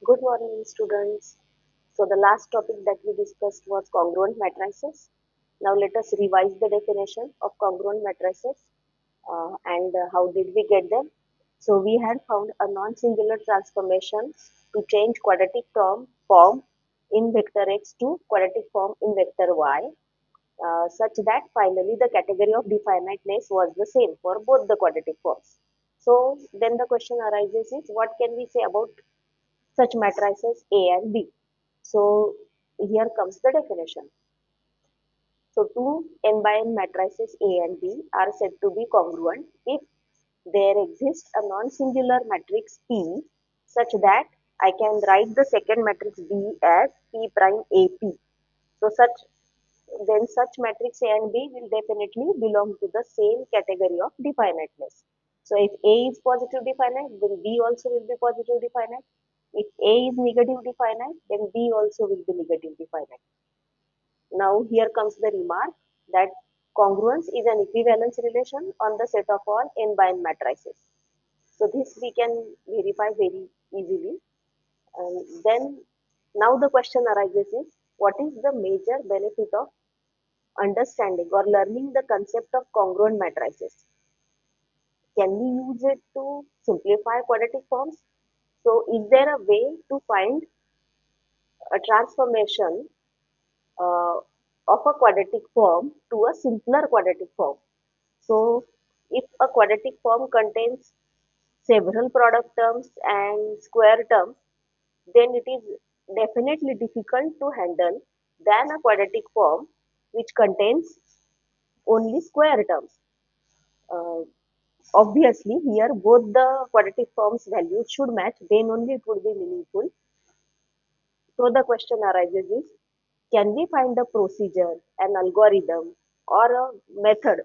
Good morning, students. So, the last topic that we discussed was congruent matrices. Now, let us revise the definition of congruent matrices and how did we get them. So, we had found a non-singular transformation to change quadratic form in vector x to quadratic form in vector y, such that finally the category of definiteness was the same for both the quadratic forms. So, then the question arises is what can we say about such matrices A and B. So here comes the definition. So two n by n matrices A and B are said to be congruent if there exists a non-singular matrix P such that I can write the second matrix B as P prime AP. So such matrix A and B will definitely belong to the same category of definiteness. So if A is positive definite, then B also will be positive definite. If A is negative definite, then B also will be negative definite. Now here comes the remark that congruence is an equivalence relation on the set of all n by n matrices. So this we can verify very easily. And then now the question arises is what is the major benefit of understanding or learning the concept of congruent matrices? Can we use it to simplify quadratic forms? So is there a way to find a transformation uh, of a quadratic form to a simpler quadratic form? So if a quadratic form contains several product terms and square terms, then it is definitely difficult to handle than a quadratic form which contains only square terms. Uh, Obviously, here both the quadratic forms values should match, then only it would be meaningful. So the question arises is, can we find a procedure, an algorithm, or a method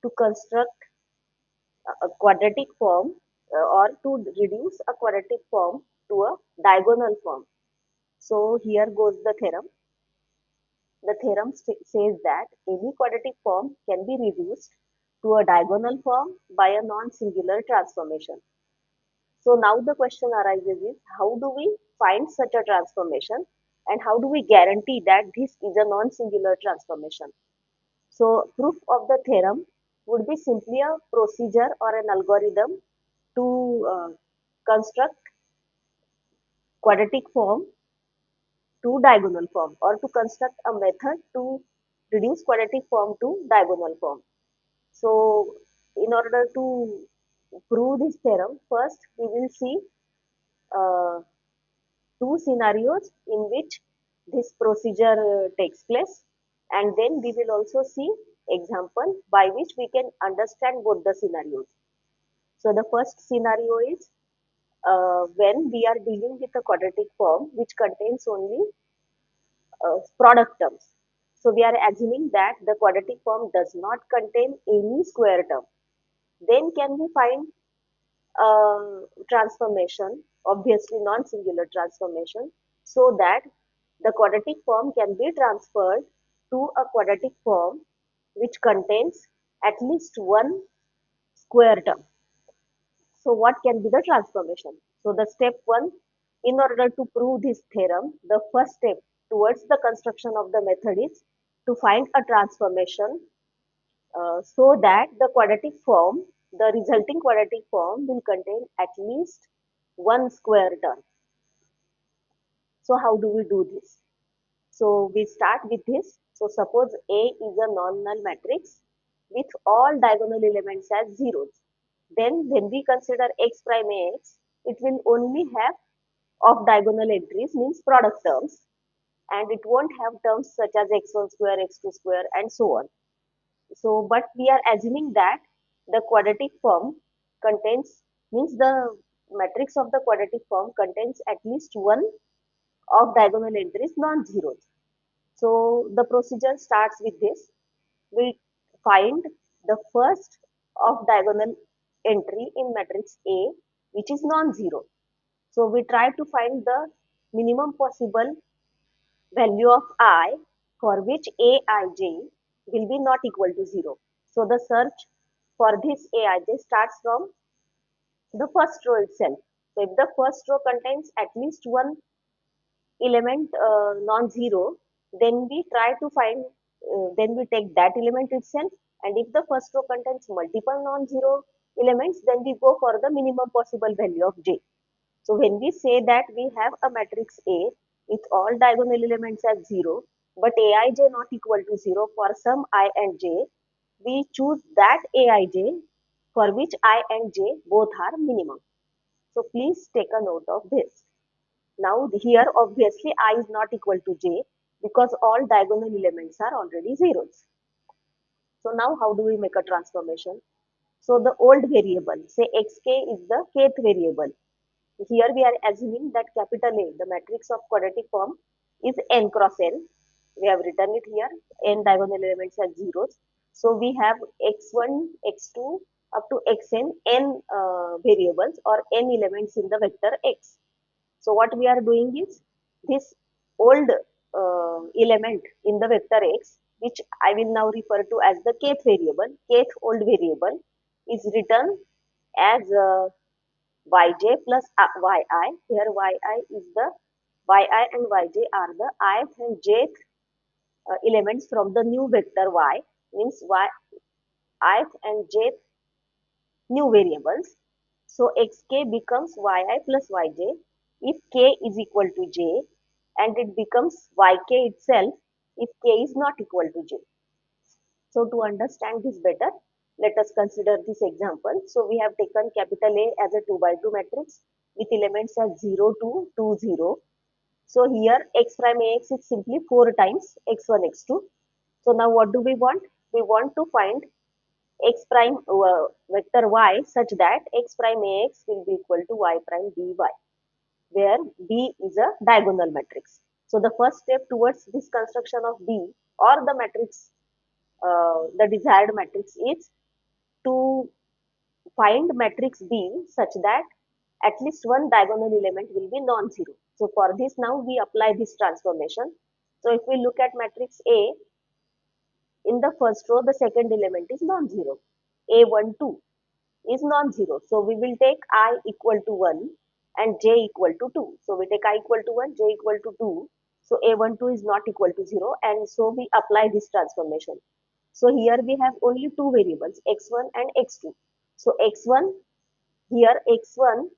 to construct a quadratic form or to reduce a quadratic form to a diagonal form? So here goes the theorem. The theorem says that any quadratic form can be reduced to a diagonal form by a non-singular transformation. So now the question arises is how do we find such a transformation and how do we guarantee that this is a non-singular transformation? So proof of the theorem would be simply a procedure or an algorithm to construct quadratic form to diagonal form or to construct a method to reduce quadratic form to diagonal form. So in order to prove this theorem, first we will see uh, two scenarios in which this procedure takes place, and then we will also see example by which we can understand both the scenarios. So the first scenario is when we are dealing with a quadratic form which contains only product terms. So we are assuming that the quadratic form does not contain any square term. Then can we find transformation, obviously non-singular transformation, so that the quadratic form can be transferred to a quadratic form which contains at least one square term. So what can be the transformation? So the step one, in order to prove this theorem, the first step towards the construction of the method is to find a transformation so that the quadratic form, the resulting quadratic form will contain at least one square term. So how do we do this? So we start with this. So suppose A is a non-null matrix with all diagonal elements as zeros. Then when we consider x prime Ax, it will only have off diagonal entries, means product terms, and it won't have terms such as x1 square, x2 square, and so on. So, but we are assuming that the quadratic form contains, means the matrix of the quadratic form contains at least one of diagonal entries non-zeros. So the procedure starts with this. We find the first of diagonal entry in matrix A which is non-zero. So we try to find the minimum possible value of I for which Aij will be not equal to 0. So the search for this Aij starts from the first row itself. So if the first row contains at least one element non-zero, then we try to find, then we take that element itself. And if the first row contains multiple non-zero elements, then we go for the minimum possible value of j. So when we say that we have a matrix A with all diagonal elements as 0, but Aij not equal to 0 for some I and j, we choose that Aij for which I and j both are minimum. So please take a note of this. Now here obviously I is not equal to j because all diagonal elements are already zeros. So now how do we make a transformation? So the old variable, say xk is the kth variable. Here we are assuming that capital A, the matrix of quadratic form, is n cross n. We have written it here, n diagonal elements as zeros. So we have x1, x2 up to xn, n variables or n elements in the vector x. So what we are doing is this old element in the vector x, which I will now refer to as the kth variable, kth old variable, is written as yj plus yi. Here yi is the yi and yj are the ith and jth elements from the new vector y, means y ith and jth new variables. So xk becomes yi plus yj if k is equal to j, and it becomes yk itself if k is not equal to j. So to understand this better, let us consider this example. So we have taken capital A as a 2 by 2 matrix with elements as 0 to 2, 0. So here x prime ax is simply 4 times x1, x2. So now what do we want? We want to find x prime vector y such that x prime ax will be equal to y prime by, where B is a diagonal matrix. So the first step towards this construction of B or the matrix, the desired matrix, is to find matrix B such that at least one diagonal element will be non-zero. So for this now we apply this transformation. So if we look at matrix A, in the first row the second element is non-zero. A12 is non-zero. So we will take I equal to 1 and j equal to 2. So we take I equal to 1, j equal to 2. So A12 is not equal to 0, and so we apply this transformation. So here we have only two variables, x1 and x2. So x1, here x1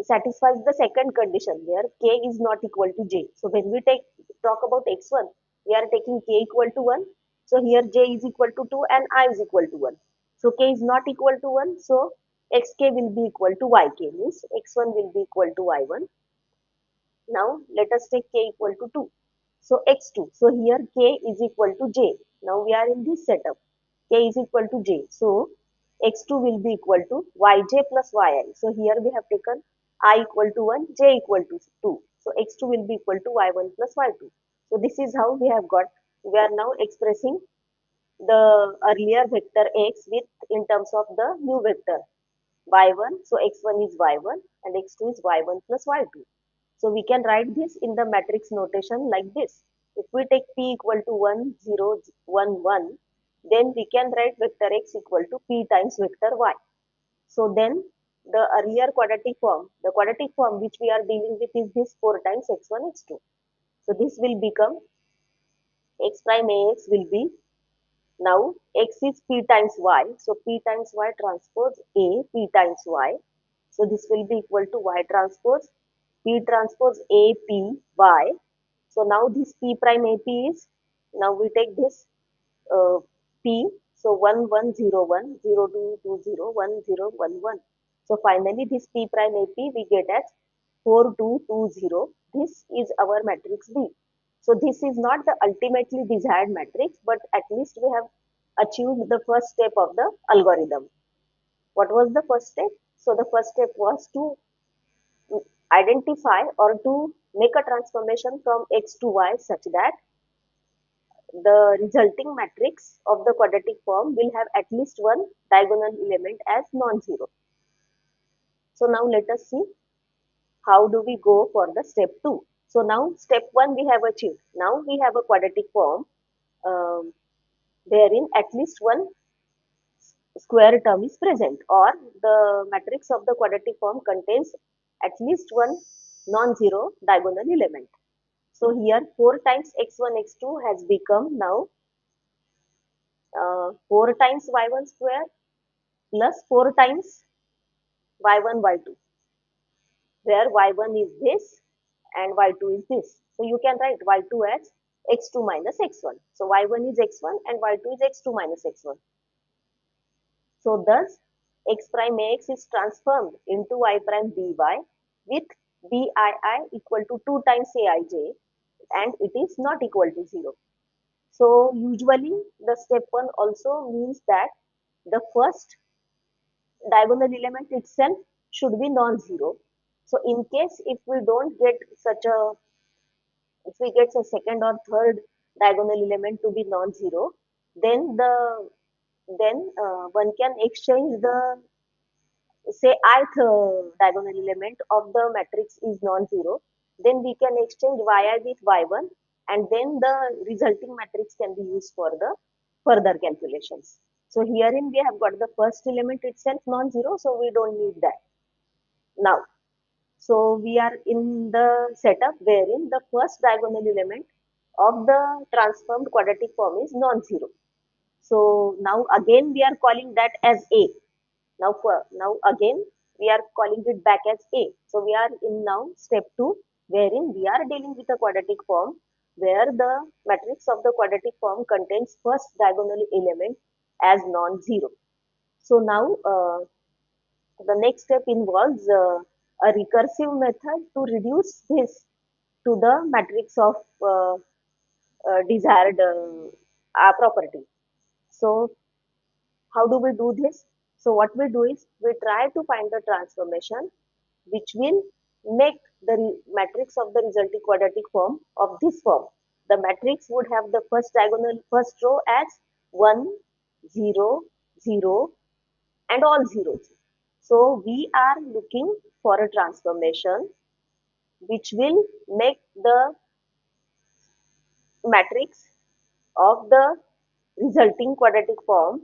satisfies the second condition where k is not equal to j. So when we talk about x1, we are taking k equal to 1. So here j is equal to 2 and I is equal to 1. So k is not equal to 1. So xk will be equal to yk, means x1 will be equal to y1. Now let us take k equal to 2. So x2. So here k is equal to j. Now we are in this setup. K is equal to j. So x2 will be equal to yj plus yi. So here we have taken I equal to 1, j equal to 2. So x2 will be equal to y1 plus y2. So this is how we have got, we are now expressing the earlier vector x with in terms of the new vector y1. So x1 is y1 and x2 is y1 plus y2. So we can write this in the matrix notation like this. If we take p equal to 1, 0, 1, 1, then we can write vector x equal to p times vector y. So then the earlier quadratic form, the quadratic form which we are dealing with is this 4 times x1, x2. So this will become x prime ax will be, now x is p times y. So p times y transpose a p times y. So this will be equal to y transpose p transpose a p y. So now this p prime ap is, now we take this p. So 1 1 0 1 0 2 2 0 1 0 1 1. So finally this p prime ap we get as 4 2 2 0. This is our matrix B. So this is not the ultimately desired matrix, but at least we have achieved the first step of the algorithm. What was the first step? So the first step was to identify or to make a transformation from x to y such that the resulting matrix of the quadratic form will have at least one diagonal element as non-zero. So now let us see how do we go for the step 2. So now step 1 we have achieved. Now we have a quadratic form um, wherein at least one square term is present, or the matrix of the quadratic form contains at least one non-zero diagonal element. So here 4 times x1 x2 has become now 4 times y1 square plus 4 times y1 y2, where y1 is this and y2 is this. So you can write y2 as x2 minus x1. So y1 is x1 and y2 is x2 minus x1. So thus x prime ax is transformed into y prime by with bii equal to 2 times aij, and it is not equal to 0. So usually the step 1 also means that the first diagonal element itself should be non-zero. So in case if we don't get such a, if we get a second or third diagonal element to be non-zero, then one can exchange the, say, ith diagonal element of the matrix is non-zero, then we can exchange yi with y1, and then the resulting matrix can be used for the further calculations. So herein we have got the first element itself non-zero, so we don't need that now. So we are in the setup wherein the first diagonal element of the transformed quadratic form is non-zero. So now again we are calling that as A. Now again we are calling it back as A. So we are in now step 2, wherein we are dealing with a quadratic form where the matrix of the quadratic form contains first diagonal element as non-zero. So now the next step involves a recursive method to reduce this to the matrix of desired property. So how do we do this? So what we do is we try to find the transformation which will make the matrix of the resulting quadratic form of this form. The matrix would have the first diagonal, first row as 1, 0, 0 and all zeros. So we are looking for a transformation which will make the matrix of the resulting quadratic form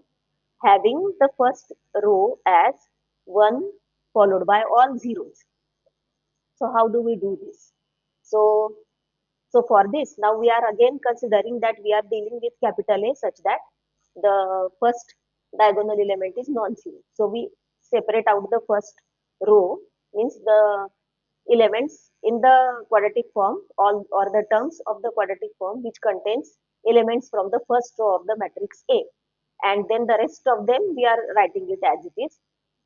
having the first row as 1 followed by all zeros. So how do we do this? So, so for this, now we are again considering that we are dealing with capital A such that the first diagonal element is non-zero. So we separate out the first row, means the elements in the quadratic form, all or the terms of the quadratic form which contains elements from the first row of the matrix A, and then the rest of them we are writing it as it is.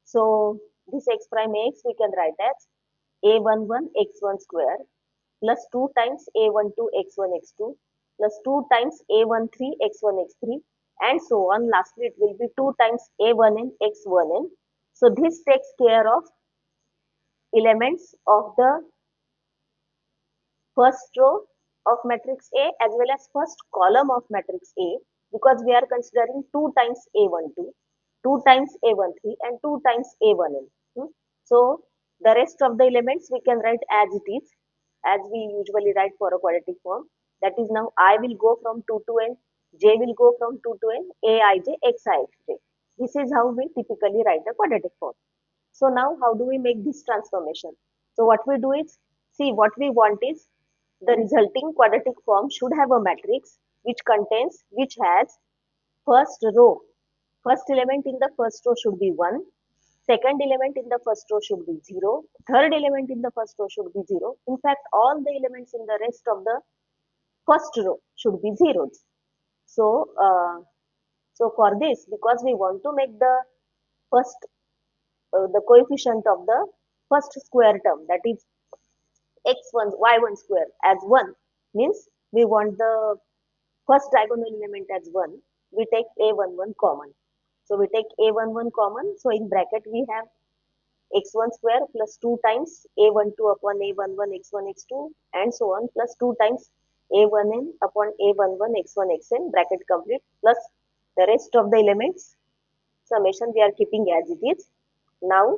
So this x prime ax we can write as a11 x1 square plus 2 times a12 x1 x2 plus 2 times a13 x1 x3 and so on. Lastly, it will be 2 times a1n x1n. So this takes care of elements of the first row of matrix A as well as first column of matrix A, because we are considering 2 times A12, 2 times A13 and 2 times A1n. So the rest of the elements we can write as it is, as we usually write for a quadratic form. That is, now I will go from 2 to n, j will go from 2 to n, aij, xij. This is how we typically write a quadratic form. So now how do we make this transformation? So what we do is, see, what we want is the resulting quadratic form should have a matrix which has first row, first element in the first row should be 1, second element in the first row should be 0, third element in the first row should be 0. In fact, all the elements in the rest of the first row should be zeros. So, so for this, because we want to make the first the coefficient of the first square term, that is x1 y1 square as 1, means we want the first diagonal element as 1, we take a11 common. So we take a11 common, so in bracket we have x1 square plus 2 times a12 upon a11 x1 x2 and so on, plus 2 times a1n upon a11 x1 xn, bracket complete, plus the rest of the elements summation we are keeping as it is. Now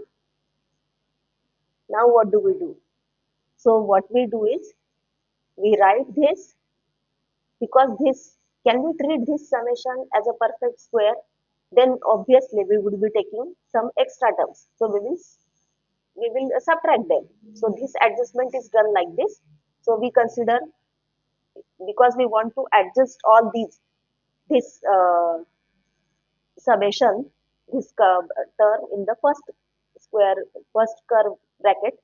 now what do we do? So what we do is we write this, because this, can we treat this summation as a perfect square? then obviously we would be taking some extra terms. So we will subtract them. So this adjustment is done like this. So we consider, because we want to adjust all these, this summation, this curve term in the square, first curve bracket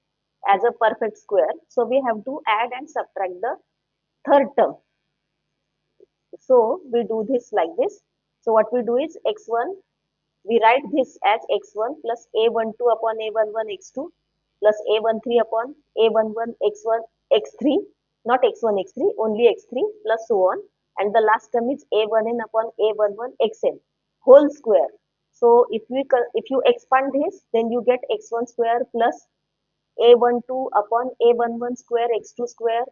as a perfect square. So we have to add and subtract the third term. So we do this like this. So what we do is x1, we write this as x1 plus a12 upon a11 x2 plus a13 upon a11 x1 x3, not x1 x3, only x3 plus so on. And the last term is a1n upon a11 xn whole square. So if you expand this, then you get x1 square plus a12 upon a11 square x2 square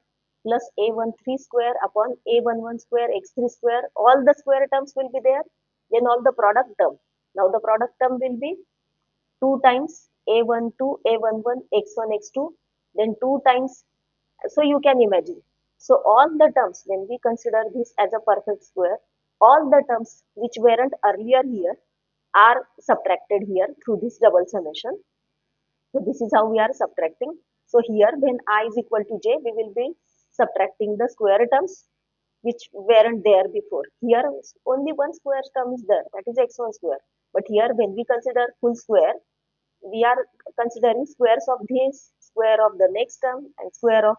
plus a13 square upon a11 square x3 square. All the square terms will be there. Then all the product term. Now the product term will be 2 times a12 a11 x1 x2, then 2 times. So you can imagine. So all the terms, when we consider this as a perfect square, all the terms which weren't earlier here are subtracted here through this double summation. So this is how we are subtracting. So here when I is equal to j, we will be subtracting the square terms which weren't there before. Here only one square term is there, that is x1 square. But here when we consider full square, we are considering squares of this, square of the next term, and square of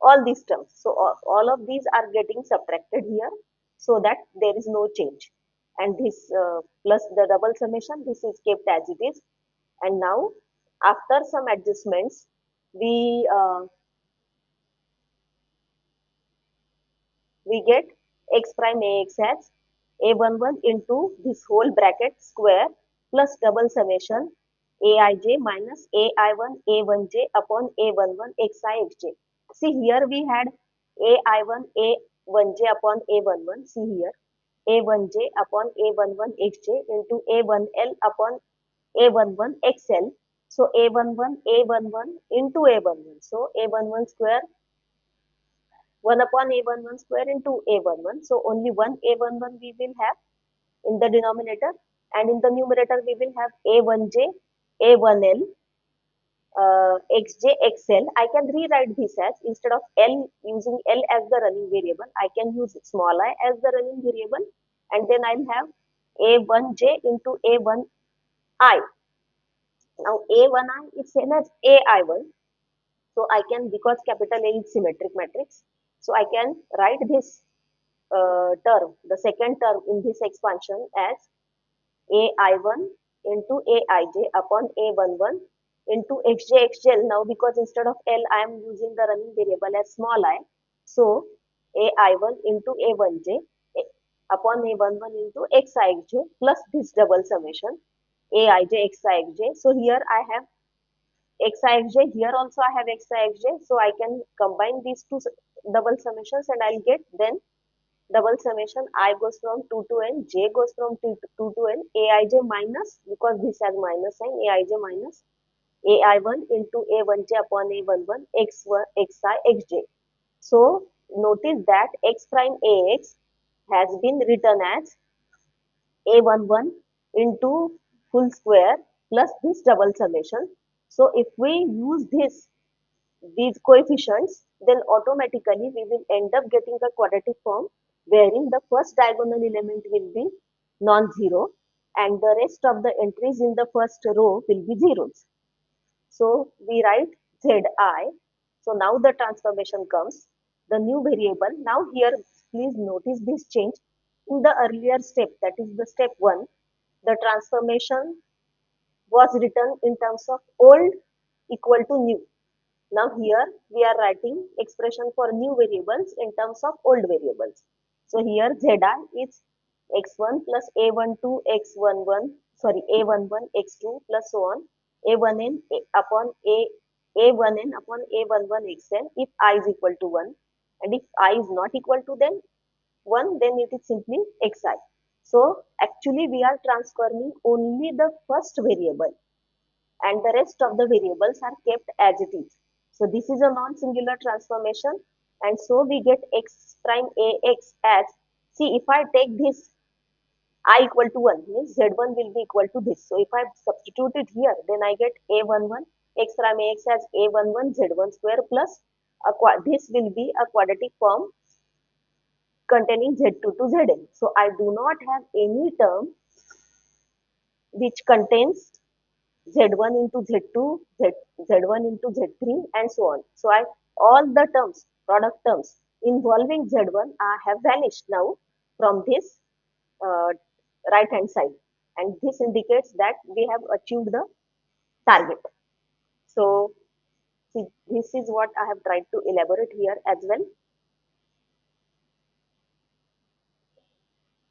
all these terms. So all of these are getting subtracted here, so that there is no change. And this plus the double summation, this is kept as it is. And now after some adjustments, we we get x prime ax as a11 into this whole bracket square plus double summation aij minus ai1 a1j upon a11 xi xj. See here we had ai1 a1j upon a11. See here a1j upon a11 xj into a1l upon a11 xl. So a11 a11 into a11. So a11 square 1 upon a11 square into a11. So only one a11 we will have in the denominator, and in the numerator we will have a1j, a1l, xj, xl. I can rewrite this as, instead of l, using l as the running variable, I can use small I as the running variable, and then I'll have a1j into a1i. Now a1i is same as ai1. So I can, because capital A is symmetric matrix, so I can write this term, the second term in this expansion as ai1 into aij upon a11 into xj xjl. Now because instead of l I am using the running variable as small I, so ai1 into a1j upon a11 into xij plus this double summation aij xij. So here I have xij, here also I have xij, so I can combine these two double summations and I'll get then double summation I goes from 2 to n, j goes from 2 to n, aij minus, because this has minus sign, aij minus ai1 into a1j upon a11 x1 xi xj. So notice that x prime ax has been written as a11 into full square plus this double summation. So if we use these coefficients, then automatically we will end up getting a quadratic form wherein the first diagonal element will be non-zero and the rest of the entries in the first row will be zeros. So we write zi. So now the transformation comes, the new variable. Now here please notice this change. In the earlier step, that is the step 1, the transformation was written in terms of old equal to new. Now here we are writing expression for new variables in terms of old variables. So here zi is x1 plus a12 x11, sorry, a11 x2 plus so on, a1n upon a1n upon a11 xn if I is equal to 1, and if I is not equal to then 1, then it is simply xi. So actually we are transforming only the first variable and the rest of the variables are kept as it is. So this is a non-singular transformation, and so we get x prime ax as, see if I take this I equal to 1 means Z1 will be equal to this. So if I substitute it here, then I get A11 x prime Ax as A11 Z1 square plus this will be a quadratic form containing Z2 to Zn. So I do not have any term which contains Z1 into Z2, Z1 into Z3 and so on. So all the terms, product terms involving Z1 have vanished now from this uh, right hand side, and this indicates that we have achieved the target. So see, this is what I have tried to elaborate here as well.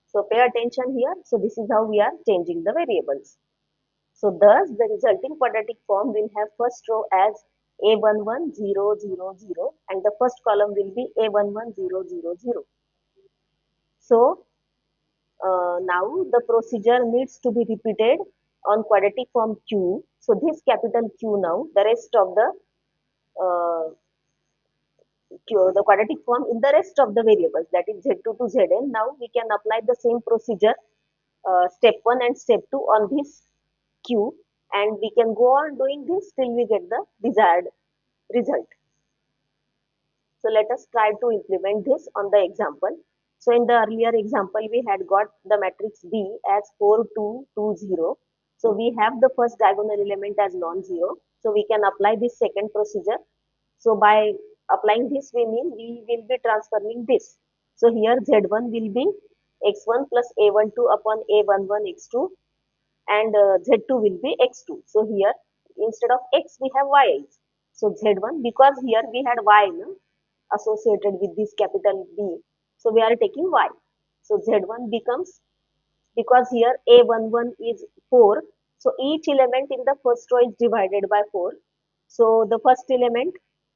So pay attention here. So this is how we are changing the variables. So thus the resulting quadratic form will have first row as A11 0 0 0 and the first column will be A11 0 0 0. So now the procedure needs to be repeated on quadratic form Q. So this capital Q now, the rest of uh, the quadratic form in the rest of the variables, that is Z2 to Zn. Now we can apply the same procedure, step 1 and step 2 on this Q, and we can go on doing this till we get the desired result. So let us try to implement this on the example. So in the earlier example, we had got the matrix B as 4, 2, 2, 0. So we have the first diagonal element as non-zero. So we can apply this second procedure. So by applying this, we mean we will be transforming this. So here Z1 will be x1 plus a12 upon a11 x2 and Z2 will be x2. So here instead of x we have y. So Z1, because here we had y no, associated with this capital B. So we are taking y. So Z1 becomes, because here A11 is 4. So each element in the first row is divided by 4. So the first element,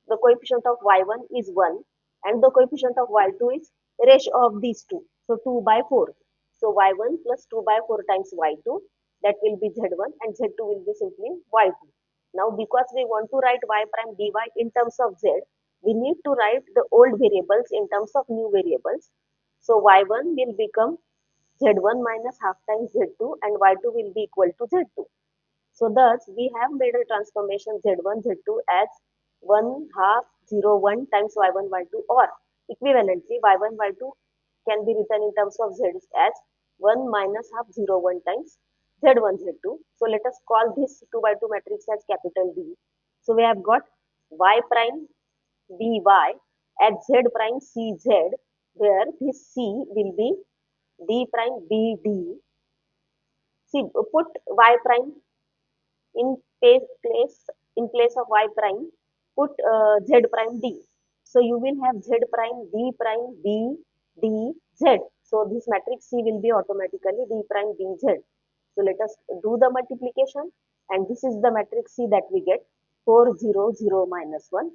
the coefficient of y1 is 1 and the coefficient of y2 is ratio of these two. So 2 by 4. So y1 plus 2 by 4 times y2, that will be z1 and z2 will be simply y2. Now because we want to write y prime dy in terms of z, we need to write the old variables in terms of new variables. So y1 will become Z1 minus half times Z2 and Y2 will be equal to Z2. So thus we have made a transformation Z1 Z2 as 1 half 0 1 times Y1 Y2, or equivalently Y1 Y2 can be written in terms of Z as 1 minus half 0 1 times Z1 Z2. So let us call this 2 by 2 matrix as capital D. So we have got Y prime By at Z prime CZ, where this C will be D prime BD. See, put Y prime in place of Y prime, put Z prime D. So you will have Z prime D prime B D Z. So this matrix C will be automatically D prime B Z. So let us do the multiplication, and this is the matrix C that we get 4 0 0 minus 1.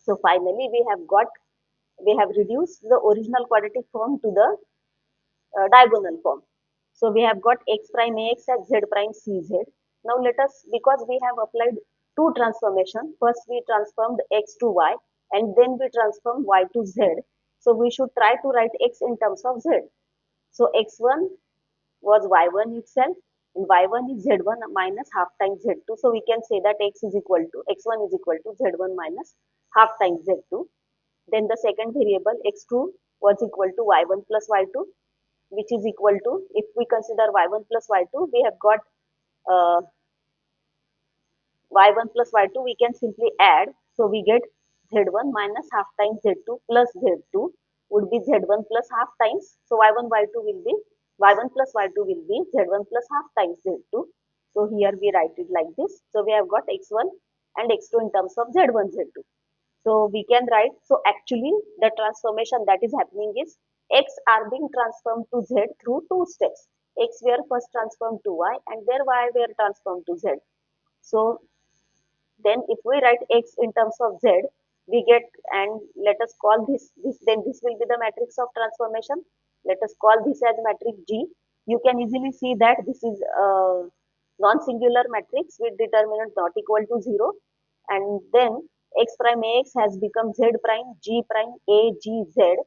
So finally we have reduced the original quadratic form to the diagonal form. So we have got x prime ax as z prime cz. Now let us, because we have applied two transformation, first we transformed x to y and then we transformed y to z. So we should try to write x in terms of z. So x1 was y1 itself and y1 is z1 minus half times z2. So we can say that x1 is equal to z1 minus half times z2. Then the second variable x2 was equal to y1 plus y2, which is equal to, if we consider y1 plus y2, we have got uh, y1 plus y2, we can simply add. So we get z1 minus half times z2 plus z2 would be z1 plus half times. So y1 y2 will be y1 plus y2 will be z1 plus half times z2. So here we write it like this. So we have got x1 and x2 in terms of z1 z2. So we can write, so actually the transformation that is happening is x are being transformed to z through two steps. X were first transformed to y and their y were transformed to z. So then if we write x in terms of z, we get, and let us call this, then this will be the matrix of transformation. Let us call this as matrix G. You can easily see that this is a non-singular matrix with determinant not equal to 0. And then x prime ax has become z prime G prime A G Z.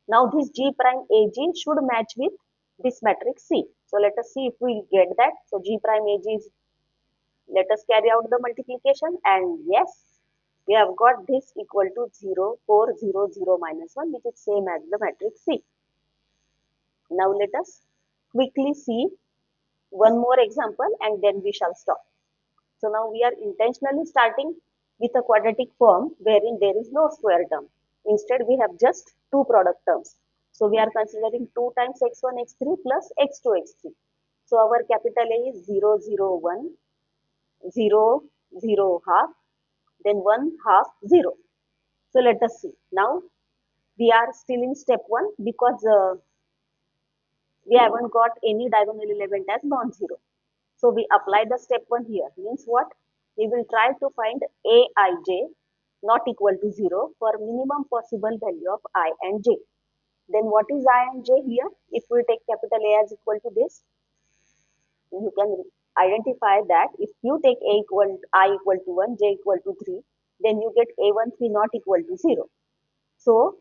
Now this G prime A G should match with this matrix C. So let us see if we get that. So G prime Ag is, let us carry out the multiplication, and yes, we have got this equal to 0, 4, 0, 0, minus 1, which is same as the matrix C. Now let us quickly see one more example and then we shall stop. So now we are intentionally starting with a quadratic form wherein there is no square term. Instead, we have just two product terms. So we are considering 2 times x1 x3 plus x2 x3. So our capital A is 0 0 1, 0 0 half, then 1 half 0. So let us see. Now we are still in step 1 because we haven't got any diagonal element as non-zero. So we apply the step 1 here. Means what? We will try to find aij not equal to 0 for minimum possible value of I and j. Then what is I and j here? If we take capital A as equal to this, you can identify that if you take a equal I equal to 1, j equal to 3, then you get a13 not equal to 0. So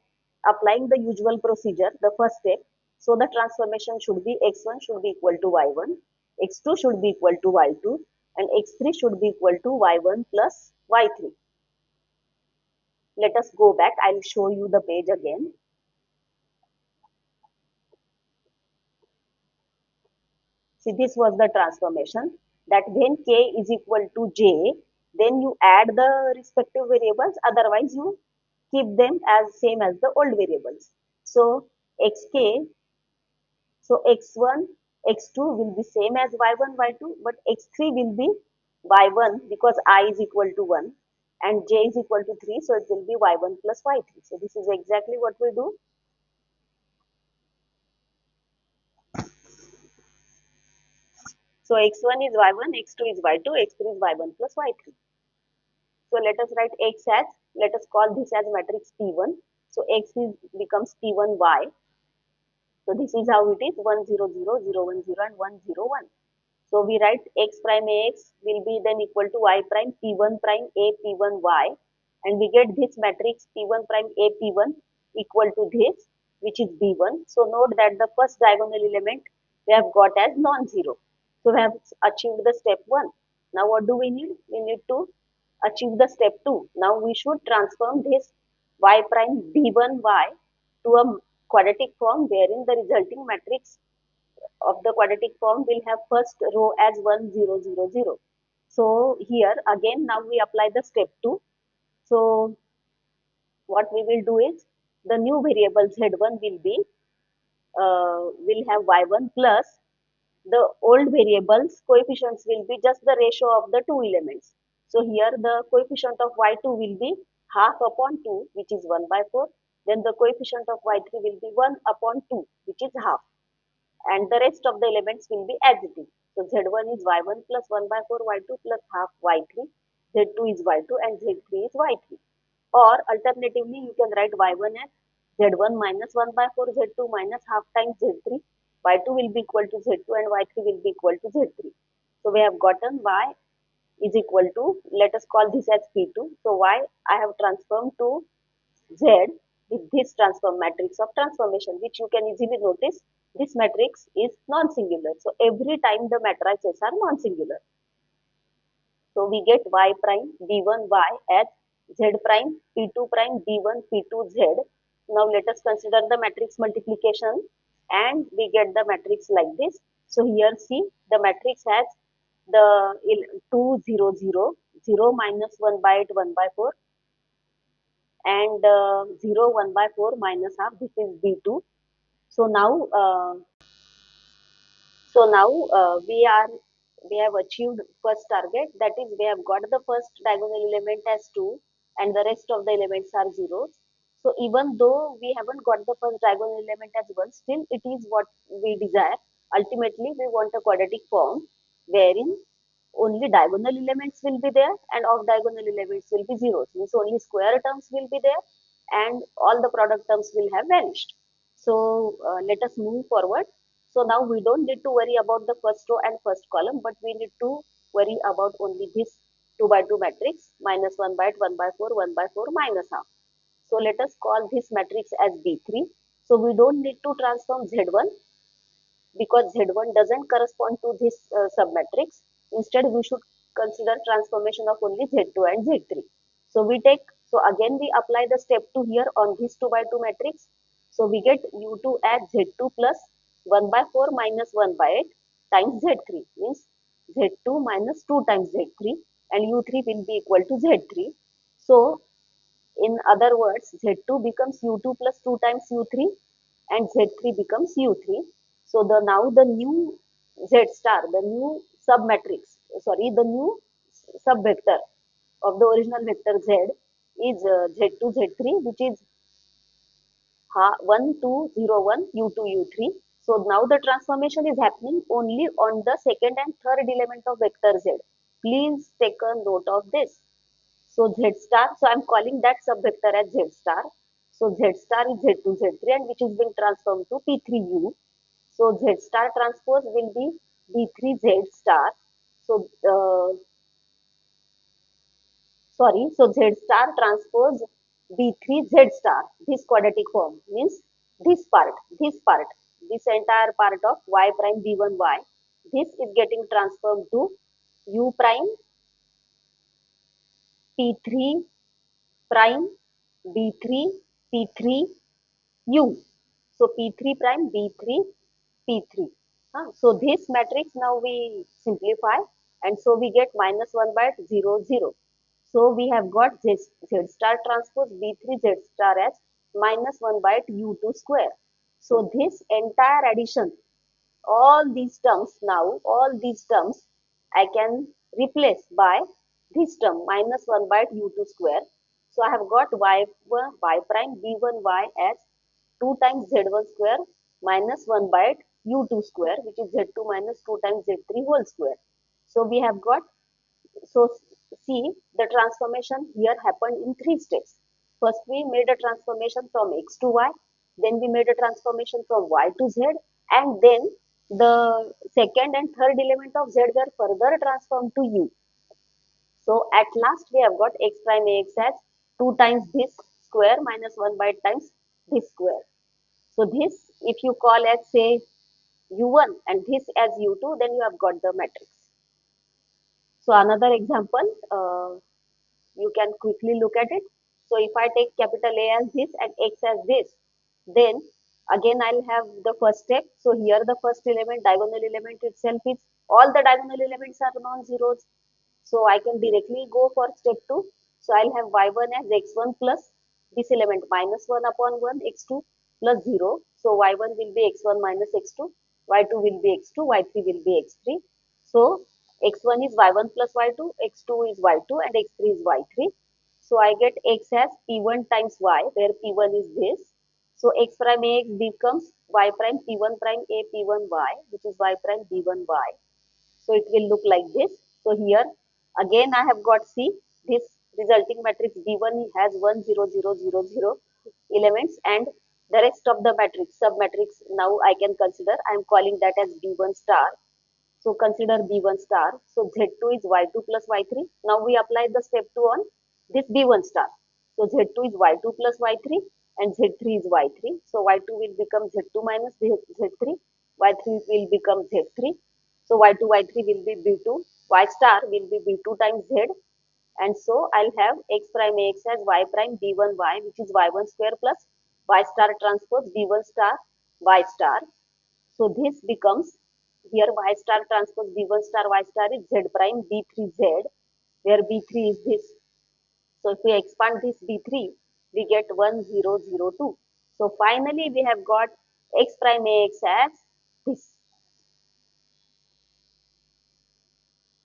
applying the usual procedure, the first step, so the transformation should be x1 should be equal to y1, x2 should be equal to y2, and x3 should be equal to y1 plus y3. Let us go back. I'll show you the page again. See, this was the transformation that when k is equal to j, then you add the respective variables, otherwise you keep them as same as the old variables. So xk, so x1, x2 will be same as y1, y2, but x3 will be y1 because I is equal to 1 and j is equal to 3, so it will be y1 plus y3. So this is exactly what we do. So x1 is y1, x2 is y2, x3 is y1 plus y3. So let us write x as, let us call this as matrix P1. So x is becomes P1y. So this is how it is 1 0 0 0 1 0 and 1 0 1. So we write x prime ax will be then equal to y prime p1 prime a p1 y, and we get this matrix p1 prime a p1 equal to this, which is b1. So note that the first diagonal element we have got as non-zero. So we have achieved the step 1. Now what do we need? We need to achieve the step 2. Now we should transform this y prime b1 y to a quadratic form wherein the resulting matrix of the quadratic form will have first row as 1 0 0 0. So here again now we apply the step 2. So what we will do is the new variable z1 will be will have y1 plus the old variables coefficients will be just the ratio of the two elements. So here the coefficient of y2 will be half upon 2, which is 1 by 4. Then the coefficient of y3 will be 1 upon 2, which is half, and the rest of the elements will be as it is. So z1 is y1 plus 1 by 4 y2 plus half y3, z2 is y2 and z3 is y3. Or alternatively, you can write y1 as z1 minus 1 by 4 z2 minus half times z3. y2 will be equal to z2 and y3 will be equal to z3. So we have gotten y is equal to, let us call this as P2. So y I have transformed to Z with this transform matrix of transformation, which you can easily notice this matrix is non-singular. So every time the matrices are non-singular. So we get y prime b1 y as z prime p2 prime b1 p2 z. Now let us consider the matrix multiplication and we get the matrix like this. So here see the matrix has the 2 0 0 0 minus 1 by 8 1 by 4 and 0 1 by 4 minus half, this is b2. So now we have achieved first target, that is we have got the first diagonal element as 2 and the rest of the elements are zeros. So even though we haven't got the first diagonal element as 1, still it is what we desire. Ultimately we want a quadratic form wherein only diagonal elements will be there and off diagonal elements will be zeros. Means only square terms will be there and all the product terms will have vanished. So let us move forward. So now we don't need to worry about the first row and first column, but we need to worry about only this 2 by 2 matrix minus 1 by 1 by 4 1 by 4 minus half. So let us call this matrix as B3. So we don't need to transform Z1. because Z1 doesn't correspond to this submatrix. Instead, we should consider transformation of only Z2 and Z3. So we take, so again we apply the step 2 here on this 2 by 2 matrix. So we get U2 as Z2 plus 1 by 4 minus 1 by 8 times Z3, means Z2 minus 2 times Z3, and U3 will be equal to Z3. So in other words, Z2 becomes U2 plus 2 times U3 and Z3 becomes U3. So the now the new Z star, the new submatrix, sorry, the new subvector of the original vector Z is Z2, Z3, which is 1, 2, 0, 1, U2, U3. So now the transformation is happening only on the second and third element of vector Z. Please take a note of this. So Z star, so I'm calling that subvector as Z star. So Z star is Z2, Z3 and which is being transformed to P3U. So Z star transpose will be B3Z star. So sorry, so Z star transpose B3Z star. This quadratic form means this part, this entire part of Y prime B1Y. This is getting transformed to U prime P3 prime B3 P3 U. So P3 prime B3 P3. So this matrix now we simplify and so we get minus 1 by 0 0. So we have got Z star transpose B3 Z star as minus 1 by U2 square. So this entire addition, all these terms now, all these terms I can replace by this term minus 1 by U2 square. So I have got y prime B1y as 2 times Z1 square minus 1 by U2 square, which is Z2 minus 2 times Z3 whole square. So we have got, so see, the transformation here happened in 3 steps. First we made a transformation from x to y, then we made a transformation from y to z, and then the second and third element of z were further transformed to u. So at last we have got x prime ax as 2 times this square minus 1 by times this square. So this, if you call as say u1 and this as u2, then you have got the matrix. So another example, you can quickly look at it. So if I take capital A as this and X as this, then again I'll have the first step. So here the first element, diagonal element itself is, all the diagonal elements are non-zeros. So I can directly go for step 2. So I'll have y1 as x1 plus this element minus 1 upon 1 x2 plus 0. So y1 will be x1 minus x2, y2 will be x2, y3 will be x3. So x1 is y1 plus y2, x2 is y2 and x3 is y3. So I get x as p1 times y, where p1 is this. So x prime ax becomes y prime p1 prime a p1 y, which is y prime b1 y. So it will look like this. So here again I have got, see, this resulting matrix B1 has 1 0 0 0 0 elements, and the rest of the matrix, sub matrix, now I can consider, I am calling that as B1 star. So consider B1 star. So Z2 is Y2 plus Y3. Now we apply the step 2 on this B1 star. So Z2 is Y2 plus Y3 and Z3 is Y3. So Y2 will become Z2 minus Z3. Y3 will become Z3. So Y2, Y3 will be B2. Y star will be B2 times Z. And so I'll have X prime Ax as Y prime B1 Y, which is Y1 square plus Y star transpose B1 star Y star. So this becomes, here y star transpose b1 star y star is z prime b3z, where b3 is this. So if we expand this b3, we get 1 0 0 2. So finally we have got x prime ax as this.